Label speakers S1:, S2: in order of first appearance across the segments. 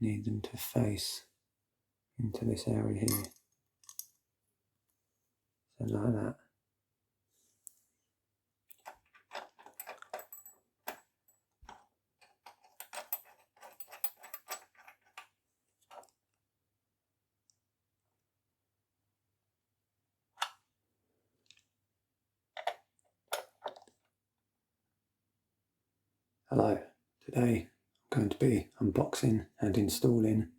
S1: need them to face into this area here. So like that. Hello, today I'm going to be unboxing and installing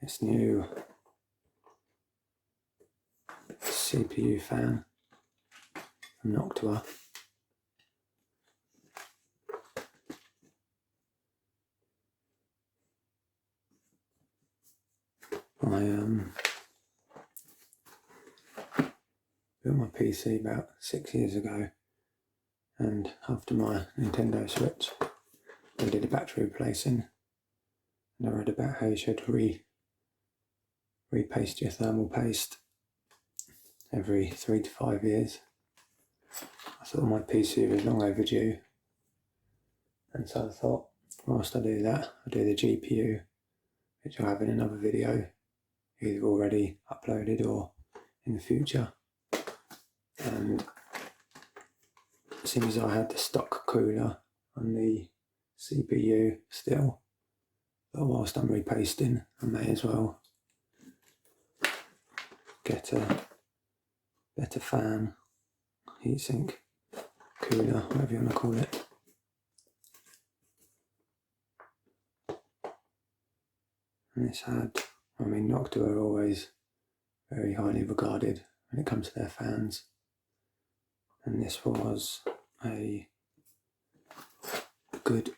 S1: this new CPU fan from Noctua. I built my PC about 6 years ago, and after my Nintendo Switch I did a battery replacing, and I read about how you should repaste your thermal paste every 3 to 5 years. I thought my PC was long overdue, and so I thought whilst I do that, I'll do the GPU, which I'll have in another video, either already uploaded or in the future. And as soon as I had the stock cooler on the CPU still, but whilst I'm repasting, I may as well get a better fan, heatsink, cooler, whatever you want to call it. And this had, Noctua are always very highly regarded when it comes to their fans, and this was a good,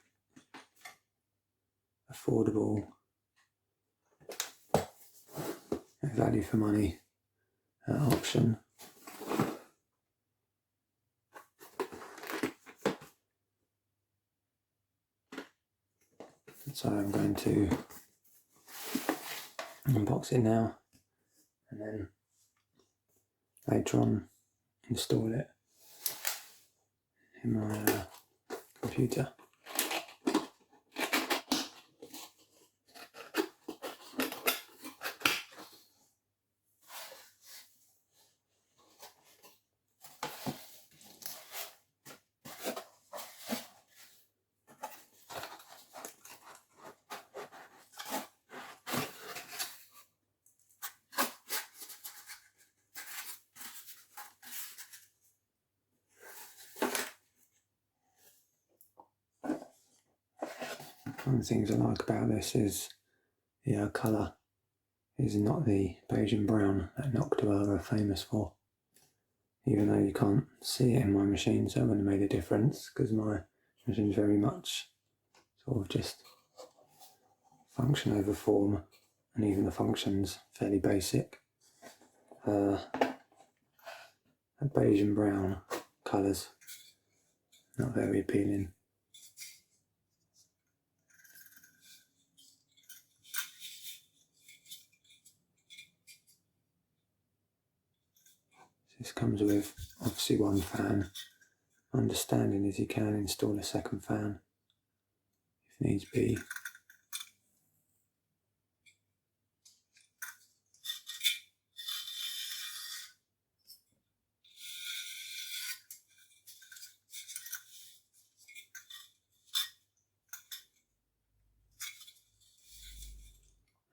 S1: affordable, value for money option. So I'm going to unbox it now, and then later on install it in my computer. One of the things I like about this is the colour is not the beige and brown that Noctua are famous for. Even though you can't see it in my machine, so it wouldn't have made a difference, because my machine is very much sort of just function over form, and even the function's fairly basic. Beige and brown colours, not very appealing. This comes with obviously one fan. Understanding is you can install a second fan if needs be.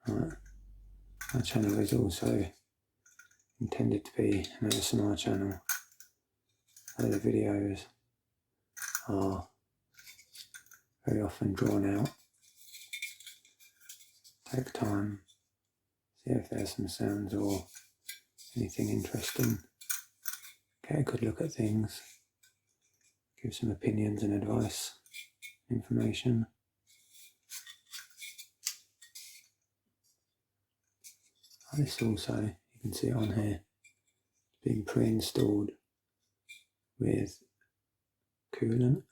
S1: Right. My channel is also intended to be an ASMR channel, so the videos are very often drawn out. Take time, see if there's some sounds or anything interesting, get a good look at things, give some opinions and advice, information. This also, you can see it on here, it's been pre-installed with coolant,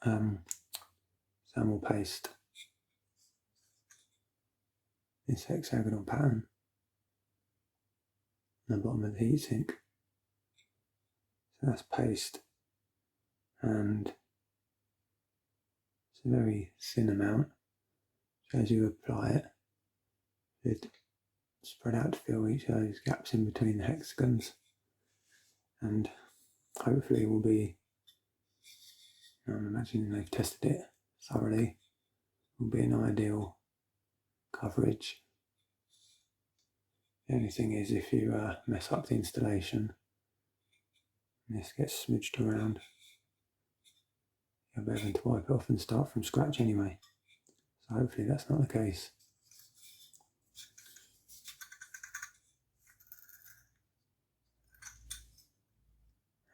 S1: thermal paste, this hexagonal pattern on the bottom of the heatsink. So that's paste, and it's a very thin amount, so as you apply it, should spread out to fill each of those gaps in between the hexagons, and hopefully will be, I'm imagining they've tested it thoroughly, will be an ideal coverage. The only thing is, if you mess up the installation and this gets smudged around, you'll be having to wipe it off and start from scratch anyway. So hopefully that's not the case.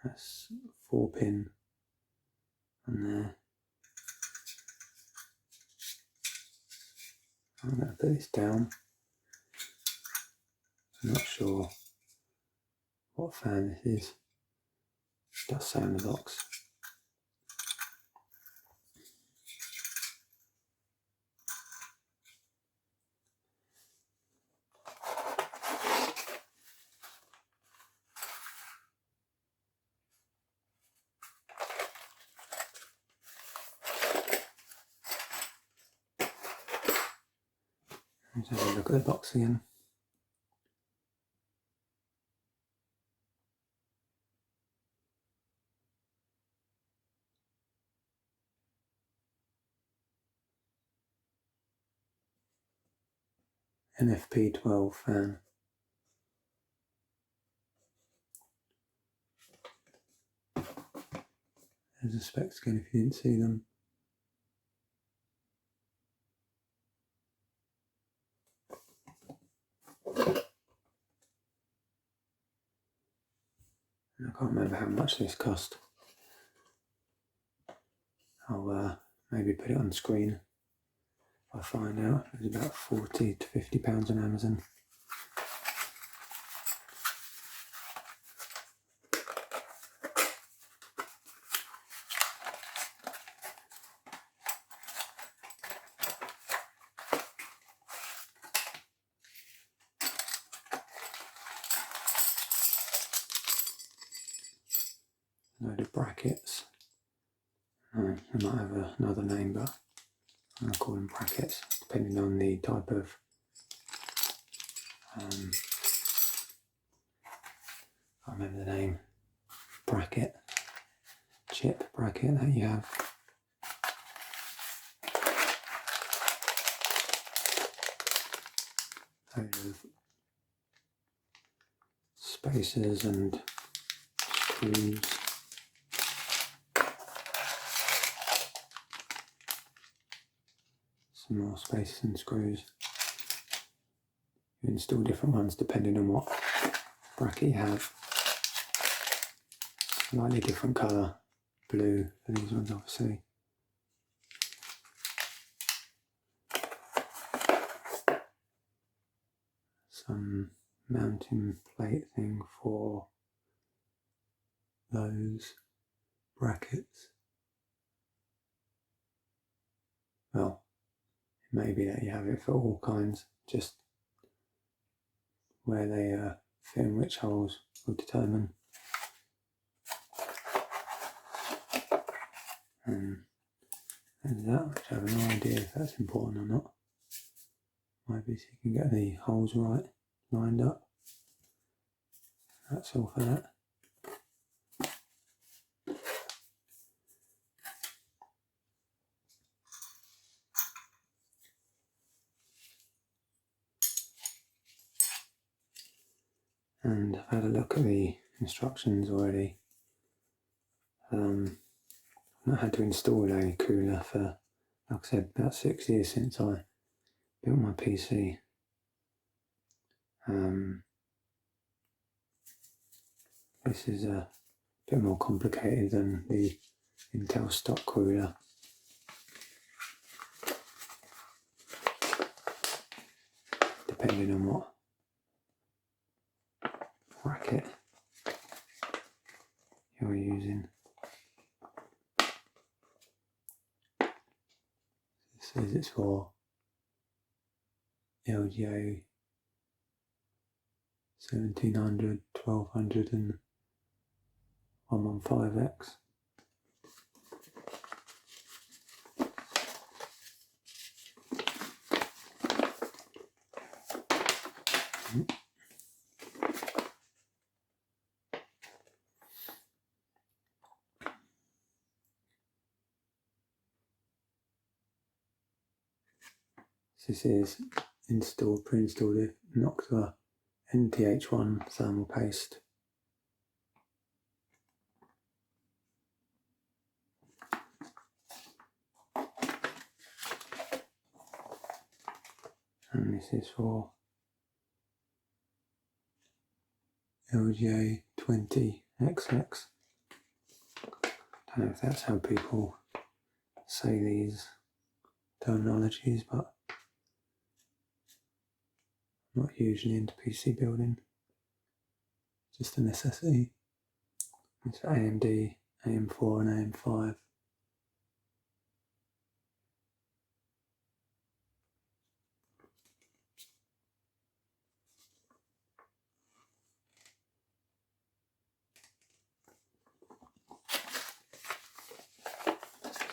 S1: That's 4-pin on there. I'm going to put this down. I'm not sure what fan this is. It does say on the box. Let's have a look at the box again. NFP12 fan. There's the specs again if you didn't see them. I can't remember how much this cost. I'll maybe put it on screen if I find out. It's about £40 to £50 on Amazon. Load of brackets. They might have another name, but I'll call them brackets, depending on the type of I can't remember the name, bracket, chip bracket that you have. Load of spacers and screws. Some more spacers and screws. You install different ones depending on what bracket you have. Slightly different colour, blue for these ones obviously. Some mounting plate thing for those brackets. Well, it may be that you have it for all kinds, just where they fit in which holes will determine. And that, which I have no idea if that's important or not. Maybe so you can get the holes right, lined up. That's all for that. And I've had a look at the instructions already. I've not had to install a cooler for, like I said, about 6 years since I built my PC. This is a bit more complicated than the Intel stock cooler. Depending on what bracket you're using. It says it's for LGA 1700, 1200 and 115X. This is pre-installed Noctua NTH1 thermal paste. And this is for LJ20XX. Don't know if that's how people say these terminologies, but I'm not usually into PC building. Just a necessity. It's AMD, AM4 and AM5.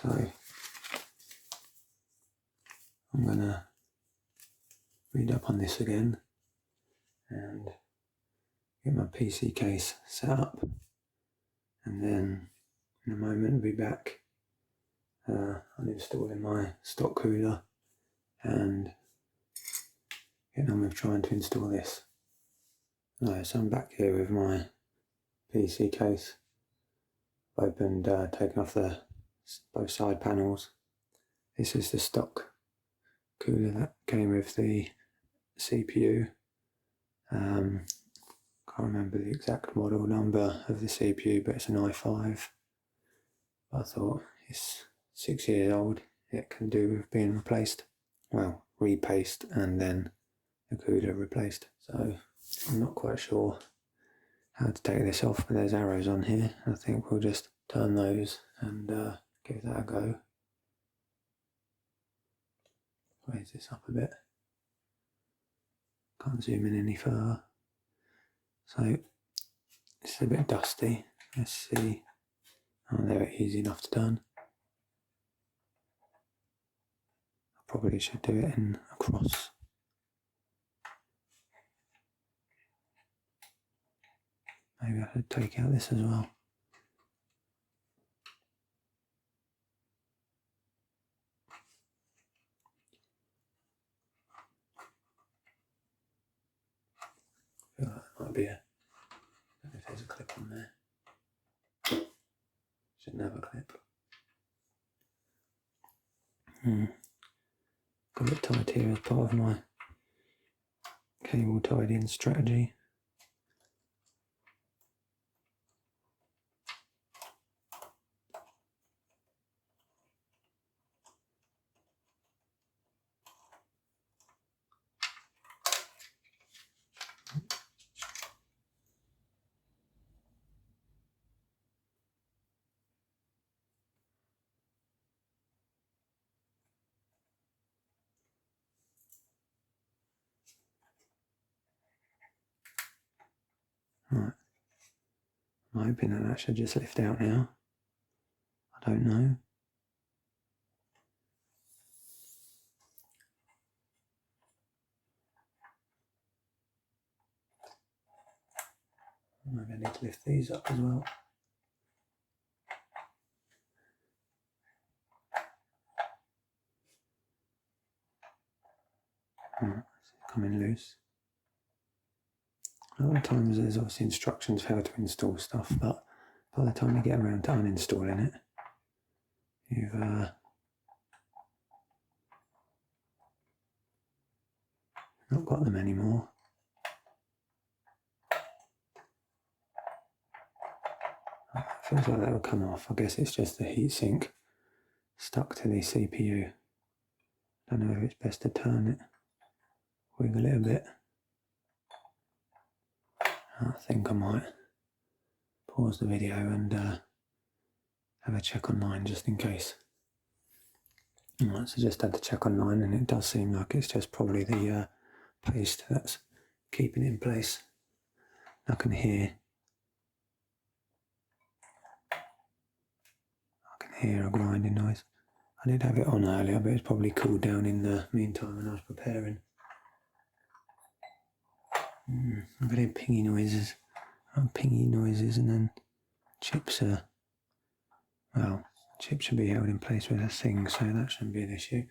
S1: So I'm going to read up on this again and get my PC case set up, and then in a moment I'll be back on installing my stock cooler and getting on with trying to install this. So I'm back here with my PC case opened, taken off both side panels. This is the stock cooler that came with the CPU. Can't remember the exact model number of the CPU, but it's an i5. I thought it's 6 years old, it can do with being replaced. Well, repaced and then the cooler replaced. So I'm not quite sure how to take this off, but there's arrows on here. I think we'll just turn those and give that a go. Raise this up a bit. Can't zoom in any further. So it's a bit dusty. Let's see. Oh, there, easy enough to turn. I probably should do it in across. Maybe I should take out this as well. I feel like there might be I don't know if there's a clip on there. Shouldn't have a clip. Got it tied here as part of my cable tidying strategy. Right. I'm hoping that should just lift out now. I don't know. Maybe I need to lift these up as well. Right, it's coming loose. A lot of times there's obviously instructions for how to install stuff, but by the time you get around to uninstalling it, you've not got them anymore. It feels like that will come off. I guess it's just the heatsink stuck to the CPU. I don't know if it's best to turn it, wiggle it a bit. I think I might pause the video and have a check online just in case. Right, so just had to check online, and it does seem like it's just probably the paste that's keeping it in place. I can hear a grinding noise. I did have it on earlier, but it's probably cooled down in the meantime when I was preparing. I've got pingy noises. Pingy noises, and then chips chips should be held in place with a thing, so that shouldn't be an issue.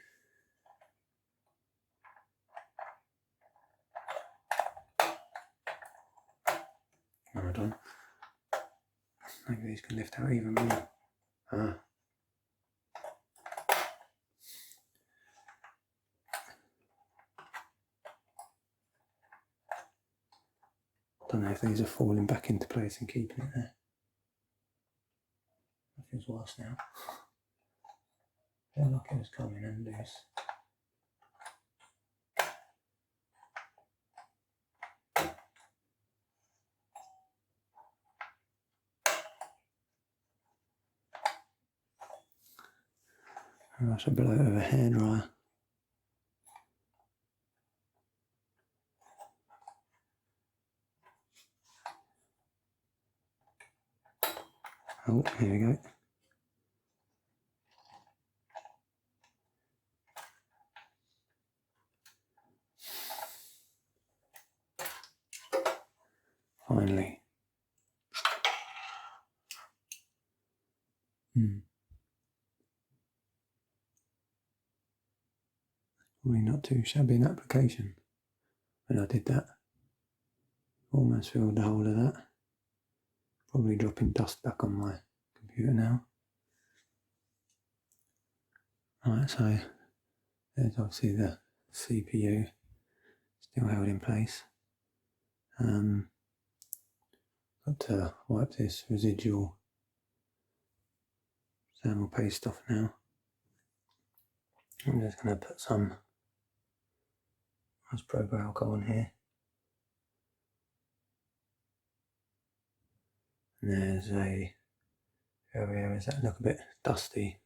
S1: No, I don't. Maybe these can lift out even more. Don't know if these are falling back into place and keeping it there. That feels worse now. I feel like it was coming and loose. I should blow it with a hairdryer. Oh, here we go. Finally. Probably not too shabby an application. When I did that, almost filled the whole of that. Probably dropping dust back on my computer now. Alright, so there's obviously the CPU still held in place. Got to wipe this residual thermal paste off now. I'm just going to put some isopropyl alcohol on here. And there's a few areas that look a bit dusty.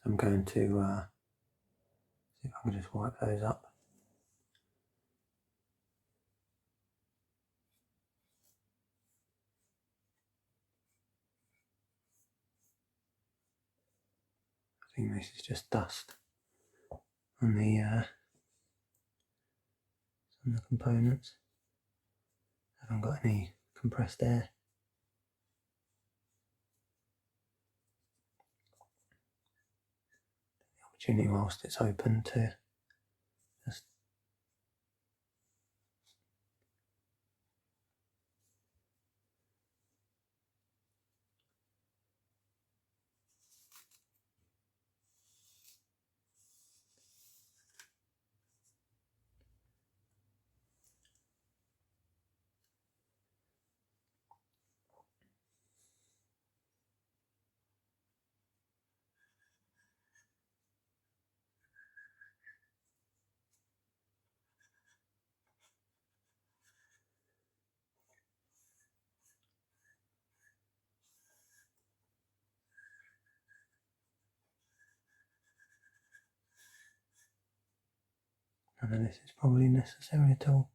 S1: So I'm going to see if I can just wipe those up. I think this is just dust on the components. I haven't got any compressed air. The opportunity whilst it's open to just none of this is probably necessary at all.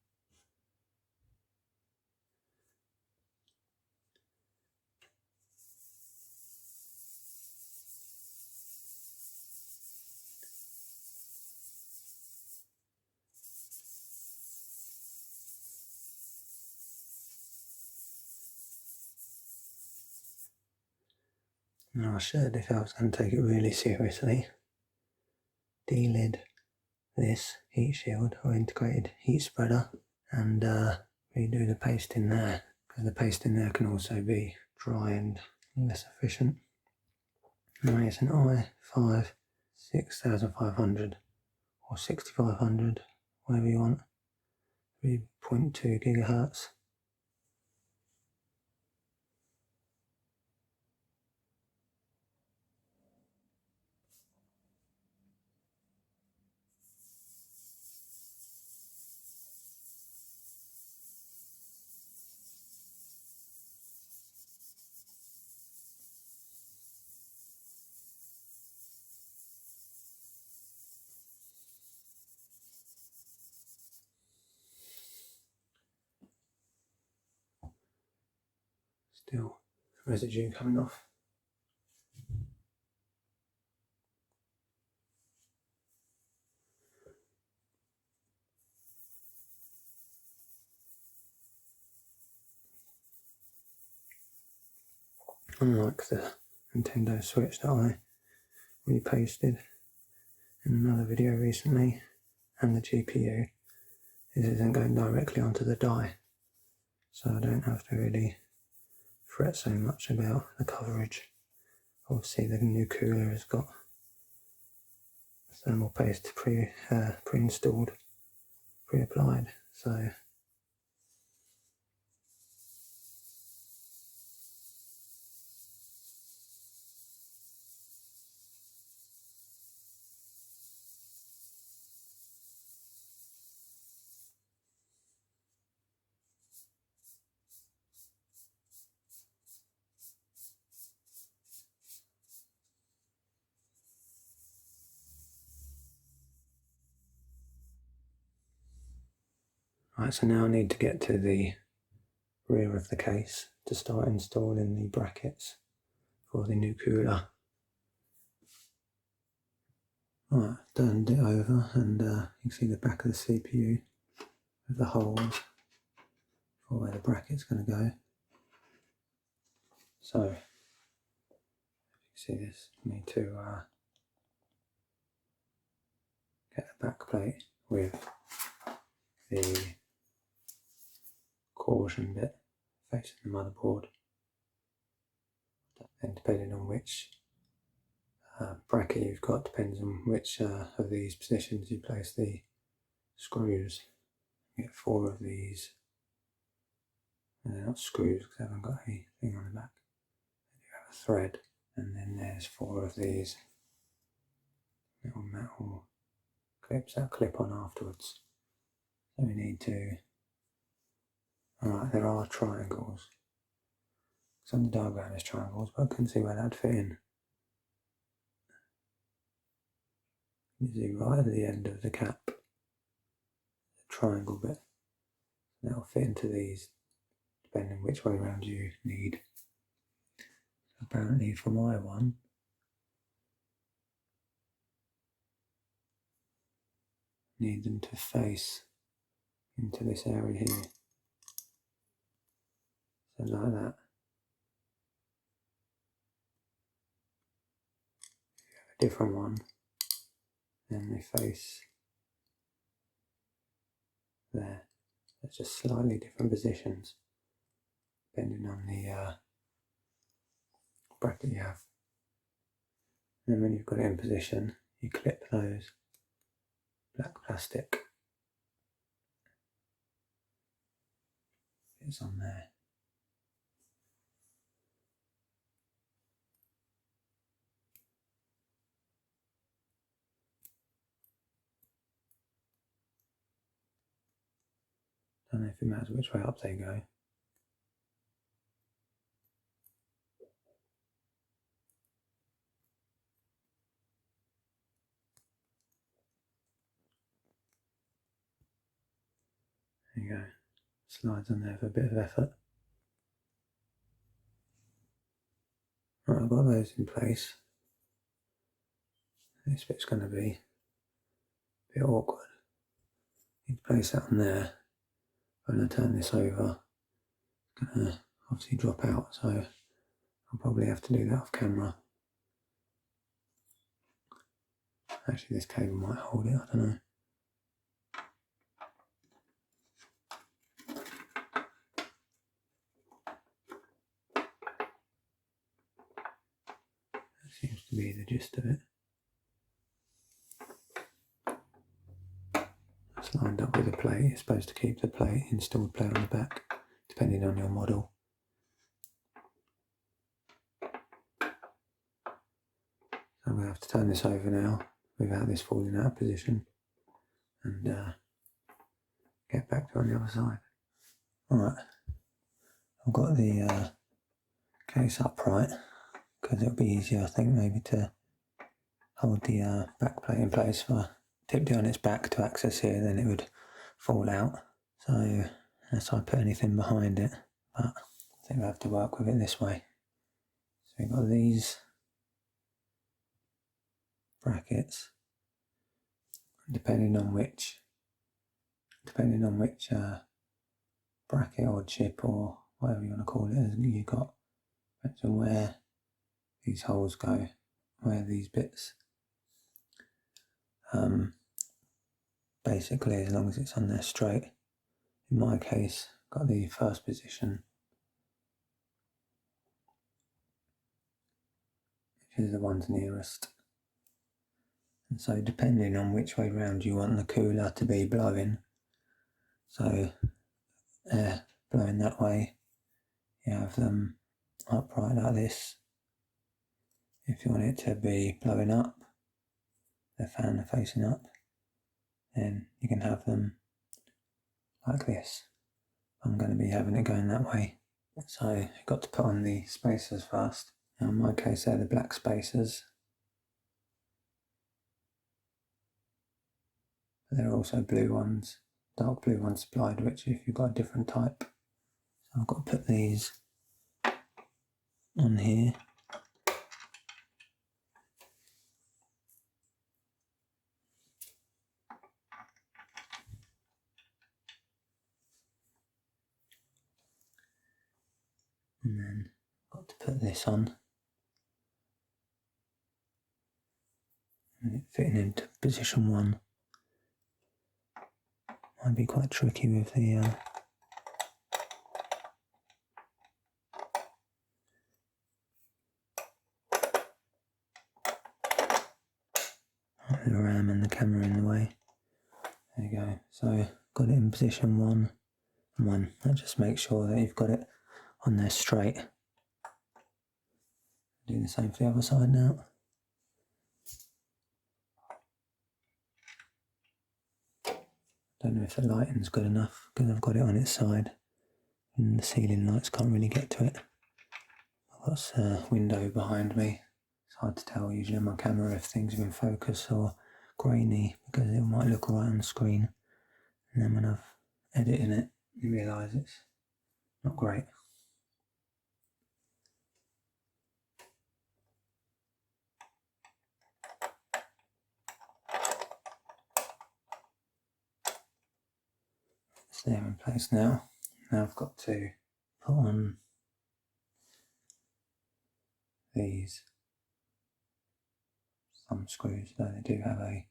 S1: No, I should, if I was going to take it really seriously, de-lid this heat shield or integrated heat spreader and redo the paste in there, because the paste in there can also be dry and less efficient. Anyway, it's an i5 6500 or 6500, whatever you want, 3.2 gigahertz. Still residue coming off. Unlike the Nintendo Switch that I repasted in another video recently, and the GPU, this isn't going directly onto the die. so I don't have to really fret so much about the coverage. Obviously the new cooler has got thermal paste pre-installed, pre-applied, so right, so now I need to get to the rear of the case to start installing the brackets for the new cooler. Right, turned it over and you can see the back of the CPU with the holes for where the bracket's going to go. So, if you see this, you need to get the back plate with the caution bit facing the motherboard. And depending on which bracket you've got, depends on which of these positions you place the screws. You get 4 of these. And they're not screws because I haven't got anything on the back. You have a thread, and then there's 4 of these little metal clips that clip on afterwards. So we need to. Alright, there are triangles. It's on the diagram there's triangles, but I couldn't see where that'd fit in. You see right at the end of the cap, the triangle bit. That'll fit into these, depending on which way around you need. Apparently for my one, need them to face into this area here. So like that. If you have a different one, then they face there. It's just slightly different positions depending on the bracket you have. And when you've got it in position, you clip those black plastic bits on there. Don't know if it matters which way up they go. There you go. Slides on there for a bit of effort. Right, I've got those in place. This bit's going to be a bit awkward. Need to place that on there. When I turn this over, it's going to obviously drop out, so I'll probably have to do that off camera. Actually, this cable might hold it, I don't know. That seems to be the gist of it. It's lined up with a plate. It's supposed to keep the plate, installed plate on the back, depending on your model. So I'm going to have to turn this over now without this falling out of position and get back to on the other side. Alright, I've got the case upright because it'll be easier, I think, maybe to hold the back plate in place. If I tipped it on its back to access here, then it would fall out. So unless I put anything behind it, but I think I have to work with it this way. So we've got these brackets, depending on which bracket or chip or whatever you want to call it, you've got depends on where these holes go, where these bits. Basically, as long as it's on there straight. In my case, got the first position, which is the ones nearest. And so depending on which way round you want the cooler to be blowing, so air blowing that way, you have them upright like this. If you want it to be blowing up, the fan are facing up, then you can have them like this. I'm going to be having it going that way. So you've got to put on the spacers first. Now in my case they're the black spacers. But there are also blue ones, dark blue ones supplied, which if you've got a different type. So I've got to put these on here. And then I've got to put this on. And it fitting into position 1. Might be quite tricky with the RAM and the camera in the way. There you go. So got it in position 1 and 1. That just makes sure that you've got it on there straight. Do the same for the other side now. Don't know if the lighting's good enough because I've got it on its side and the ceiling lights can't really get to it. I've got a window behind me. It's hard to tell usually on my camera if things are in focus or grainy because it might look alright on the screen. And then when I've edited it, you realise it's not great. It's there in place now. Now I've got to put on these thumb screws, though they do have a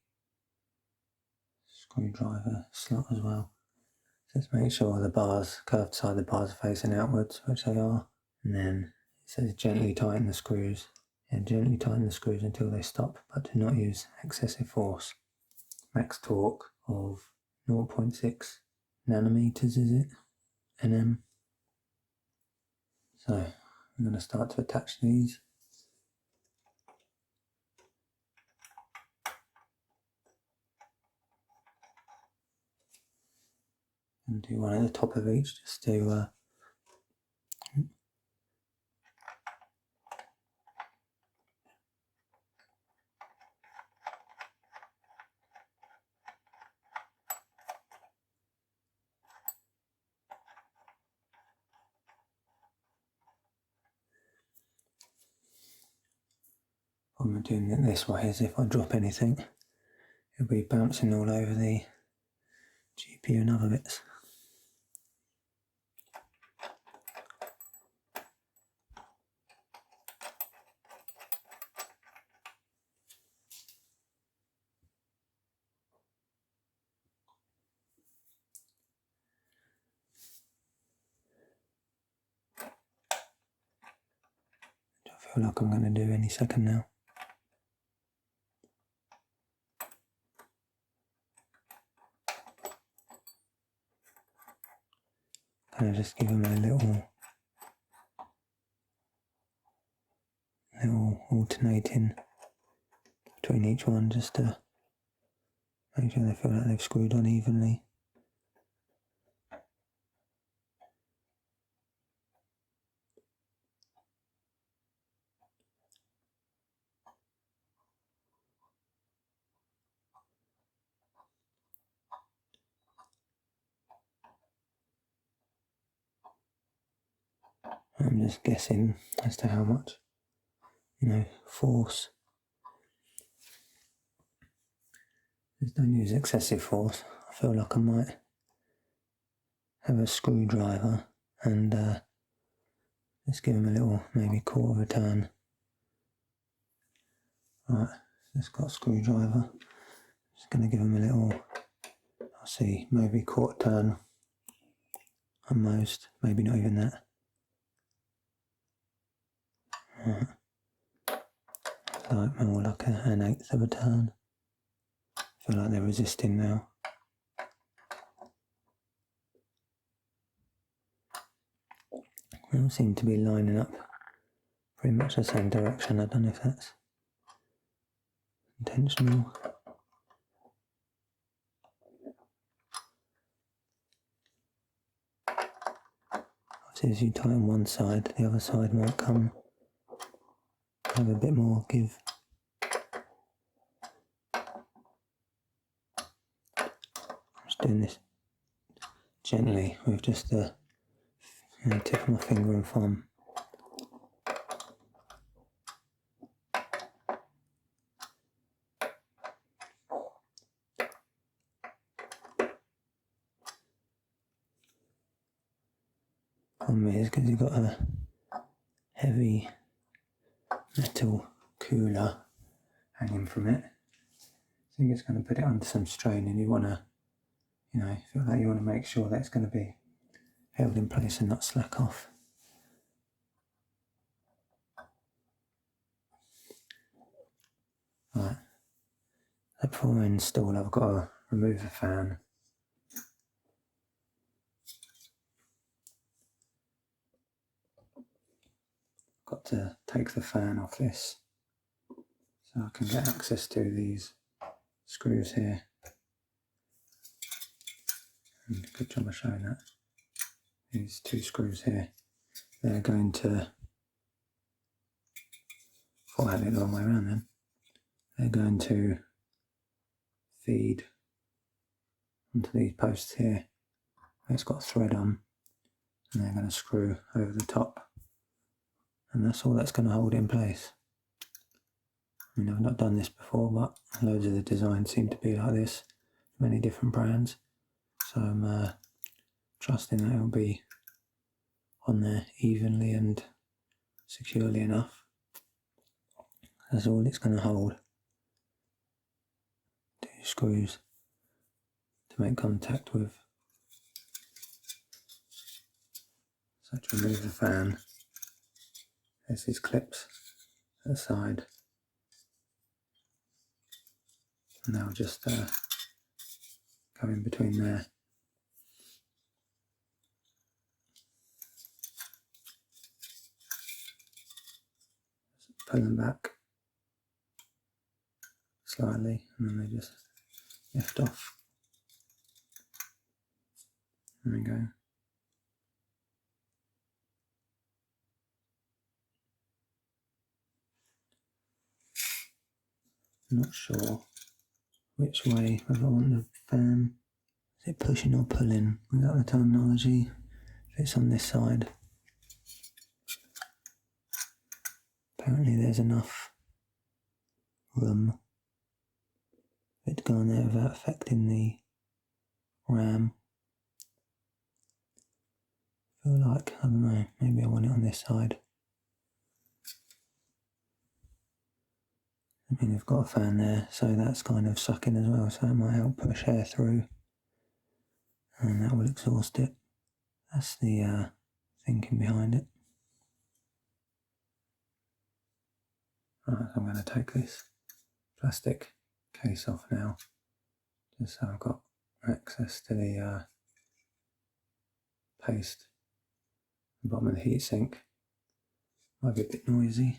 S1: screwdriver slot as well. Just make sure the bars, curved side of the bars are facing outwards, which they are. And then it says gently tighten the screws. And gently tighten the screws until they stop, but do not use excessive force. Max torque of 0.6 nanometers, is it? NM. So I'm going to start to attach these. And do one at the top of each just to I'm doing it this way as if I drop anything, it'll be bouncing all over the GPU and other bits. I feel like I'm going to do any second now. Kind of just give them a little alternating between each one just to make sure they feel like they've screwed on evenly. I'm just guessing as to how much, force. Just don't use excessive force. I feel like I might have a screwdriver and just give them a little, maybe quarter of a turn. Right, just got a screwdriver. Just going to give them a little, I'll see, maybe quarter turn. at most, maybe not even that. Like more like an eighth of a turn. I feel like they're resisting now. They all seem to be lining up pretty much the same direction. I don't know if that's intentional. Obviously, as you tighten one side, the other side might come have a bit more give. I'm just doing this gently with just the tip of my finger and thumb. Problem is, because you've got a heavy metal cooler hanging from it, I think it's going to put it under some strain, and you want to, feel like you want to make sure that it's going to be held in place and not slack off. Right, so before I install, I've got to remove the fan. Got to take the fan off this so I can get access to these screws here. And good job of showing that. These two screws here, they're going to, I had it the wrong way around then, they're going to feed onto these posts here. It's got a thread on, and they're going to screw over the top, and that's all that's going to hold it in place. I mean, I've not done this before, but loads of the designs seem to be like this, many different brands, so I'm trusting that it'll be on there evenly and securely enough. That's all it's going to hold. Two screws to make contact with. So to remove the fan, there's these clips at the side, and they'll just go in between there. Pull them back slightly, and then they just lift off. There we go. Not sure which way, whether I want the fan. Is it pushing or pulling? Is that the terminology? If it's on this side. Apparently there's enough room for it to go on there without affecting the RAM. I feel like, I don't know, maybe I want it on this side. I mean, I've got a fan there, so that's kind of sucking as well, so it might help push air through, and that will exhaust it. That's the thinking behind it. Right, I'm going to take this plastic case off now, just so I've got access to the paste at the bottom of the heatsink. Might be a bit noisy.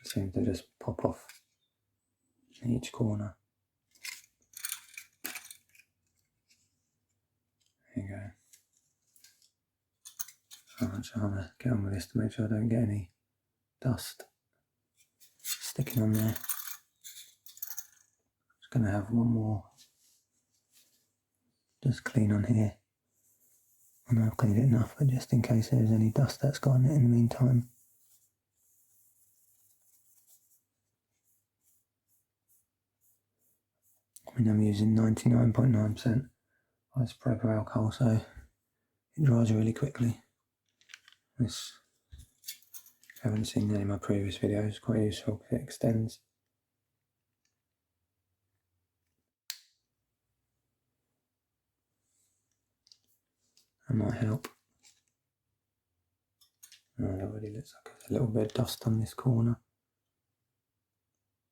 S1: It seems to just pop off in each corner. There you go. I'm trying to get on with this to make sure I don't get any dust sticking on there. Just going to have one more just clean on here. I know I've cleaned it enough, but just in case there's any dust that's got on it in the meantime. I mean, I'm using 99.9% isopropyl alcohol, so it dries really quickly. This, if you haven't seen any of my previous videos, quite useful because it extends. That might help. Oh, it already looks like there's a little bit of dust on this corner.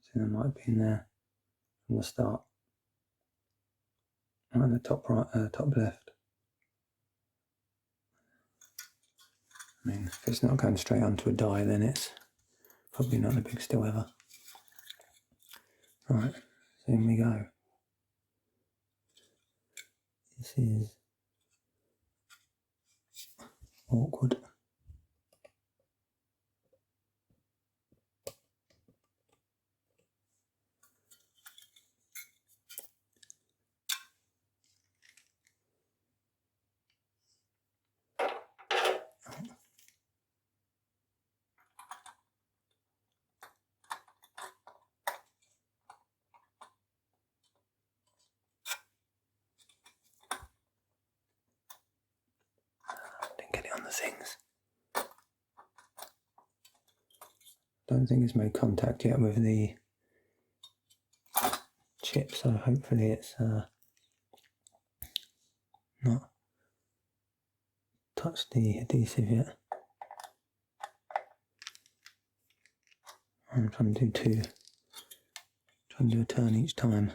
S1: So there might have been there from the start. Right in the top right, top left. I mean, if it's not going straight onto a die, then it's probably not a big still ever. Right, so in we go. This is awkward. Didn't get it on the things. Don't think it's made contact yet with the chip, so hopefully it's not touched the adhesive yet. I'm trying to do a turn each time.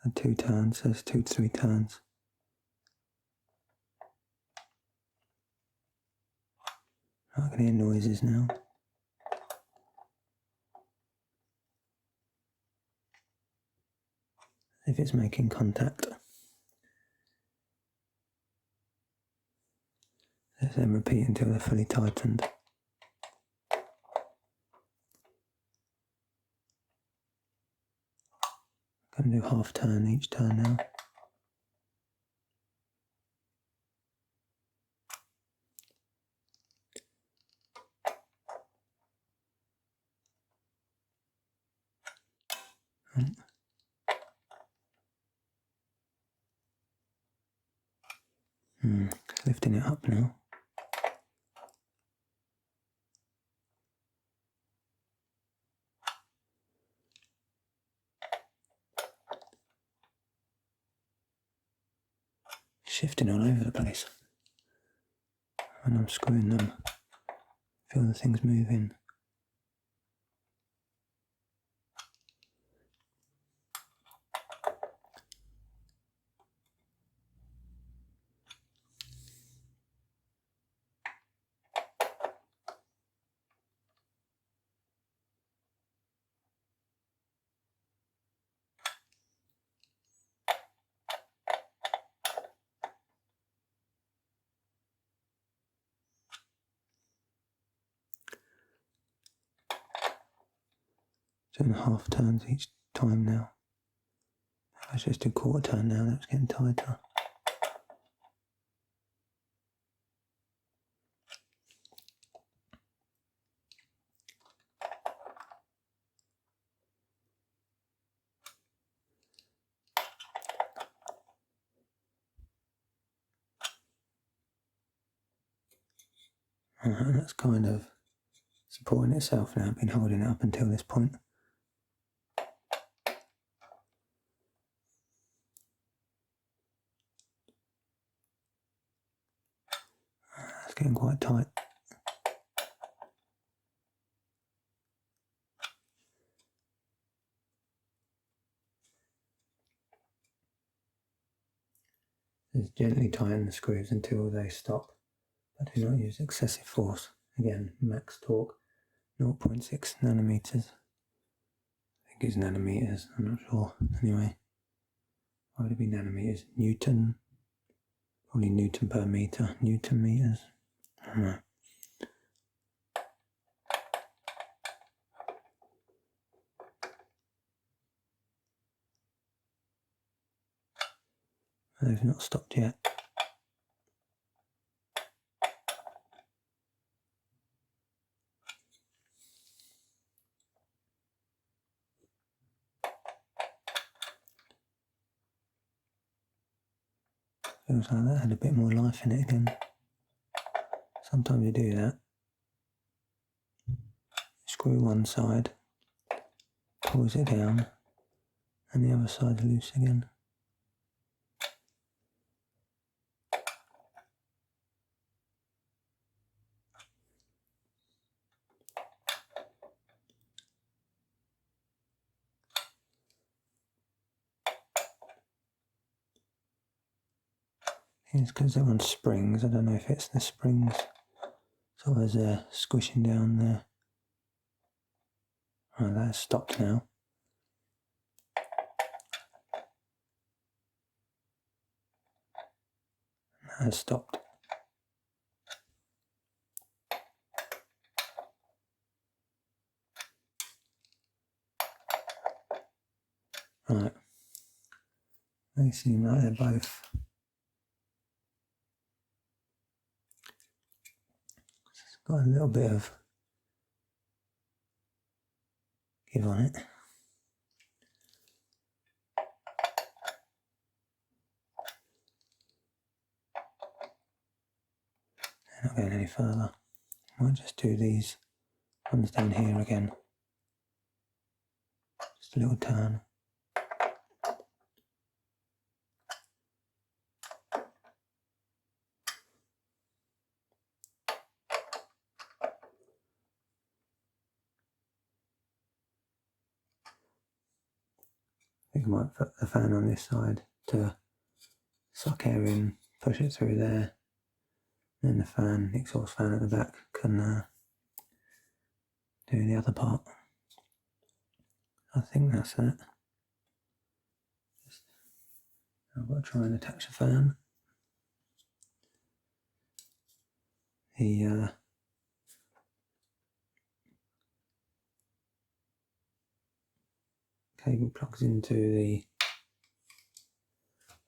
S1: And 2 turns, so it's 2 to 3 turns. I can hear noises now. If it's making contact. Let's then repeat until they're fully tightened. I'm going to do half turn each turn now. Lifting it up now. Shifting all over the place. When I'm screwing them, feel the things moving. Doing half turns each time now. Let's just do quarter turn now, that's getting tighter. And that's kind of supporting itself now. I've been holding it up until this point. It's getting quite tight. Just gently tighten the screws until they stop, but do not use excessive force. Again, max torque 0.6 nanometers. I think it's nanometers, I'm not sure. Anyway, why would it be nanometers? Newton, probably Newton per meter, Newton meters. I don't know. They've not stopped yet. Feels like that had a bit more life in it again. Sometimes you do that. Screw one side, pulls it down and the other side's loose again. It's because they're on springs. I don't know if it's the springs sort of as they're squishing down there. Oh, that's stopped now. That has stopped. Right. They seem like they're both got a little bit of give on it. Not going any further. Might just do these ones down here again. Just a little turn. I think I might put the fan on this side to suck air in, push it through there. Then the fan, the exhaust fan at the back, can do the other part. I think that's it. I've got to try and attach the fan. The cable plugs into the,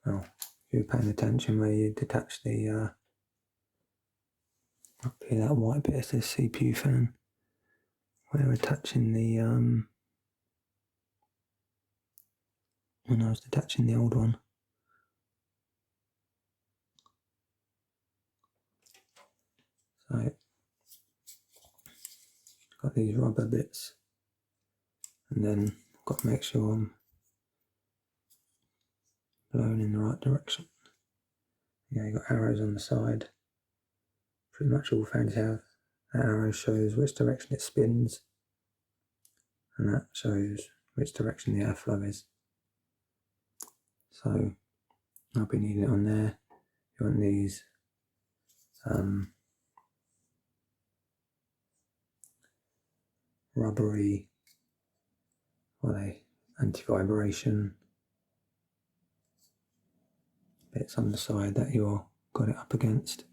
S1: well, if you're paying attention where you detach the, up here that white bit is the CPU fan. We're attaching the, when I was detaching the old one. So, got these rubber bits, and then got to make sure I'm blowing in the right direction. Yeah, you got arrows on the side. Pretty much all fans have. That arrow shows which direction it spins, and that shows which direction the airflow is. So I'll be needing it on there. You want these rubbery, what are they, anti-vibration bits on the side that you've got it up against.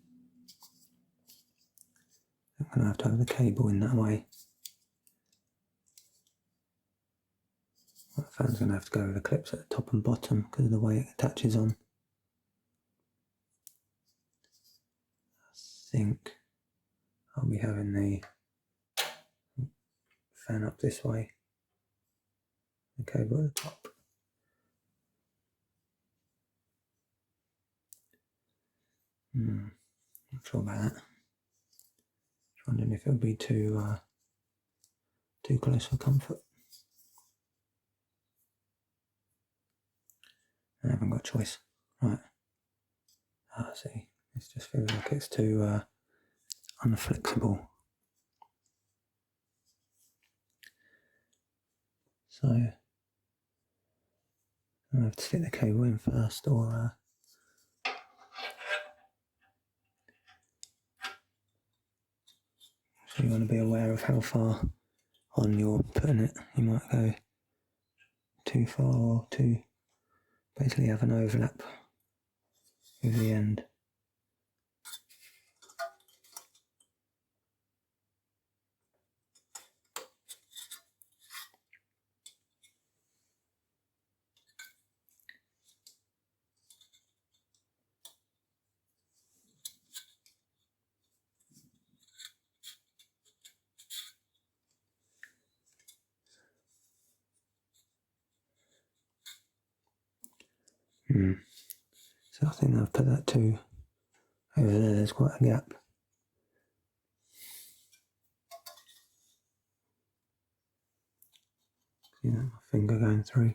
S1: I'm going to have the cable in that way. The fan's going to have to go with the clips at the top and bottom because of the way it attaches on. I think I'll be having the fan up this way, the cable at the top. Not sure about that. Just wondering if it would be too close for comfort. I haven't got a choice. Right. See, it just feels like it's too unflexible. So I have to stick the cable in first, or so you want to be aware of how far on you're putting it. You might go too far or too, basically have an overlap with the end. So I think I've put that too over there. There's quite a gap. See that, my finger going through.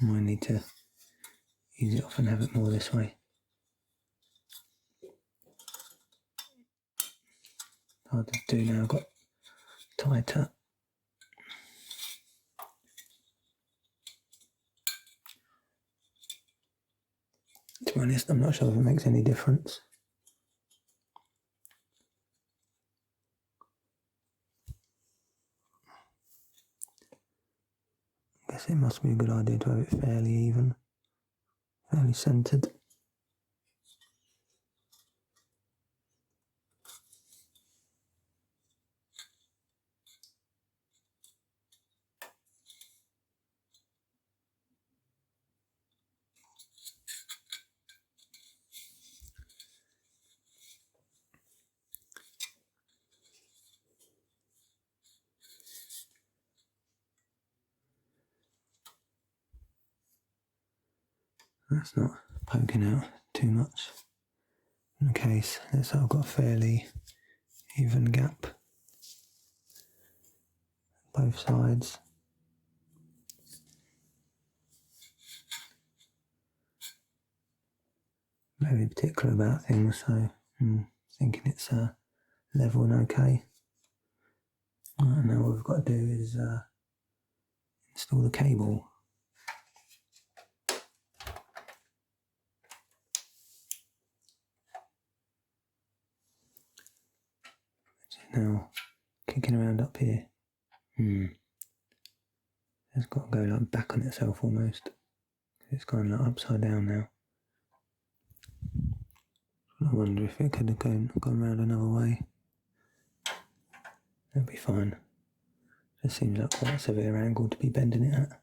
S1: I might need to use it off and have it more this way. Hard to do now, I've got tighter. To be honest, I'm not sure if it makes any difference. I guess it must be a good idea to have it fairly even, fairly centred. That's not poking out too much. In the case, let's say I've got a fairly even gap both sides. Very particular about things, so I'm thinking it's level and okay. Right, now what we've got to do is install the cable. Now kicking around up here. It's got to go like back on itself almost. It's going like upside down now. I wonder if it could have gone around another way. That'd be fine. Just seems like quite a severe angle to be bending it at.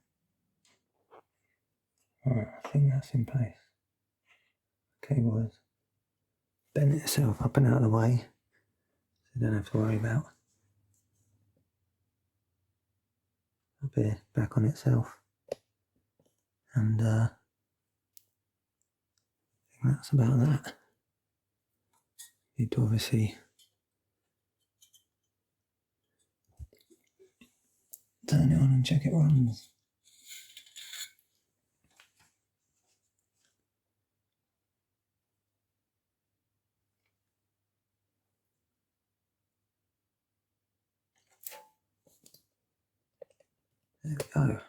S1: Alright, I think that's in place. The cable has bent itself up and out of the way, so you don't have to worry about up here, back on itself. And I think that's about that. Need to obviously turn it on and check it runs. There we go.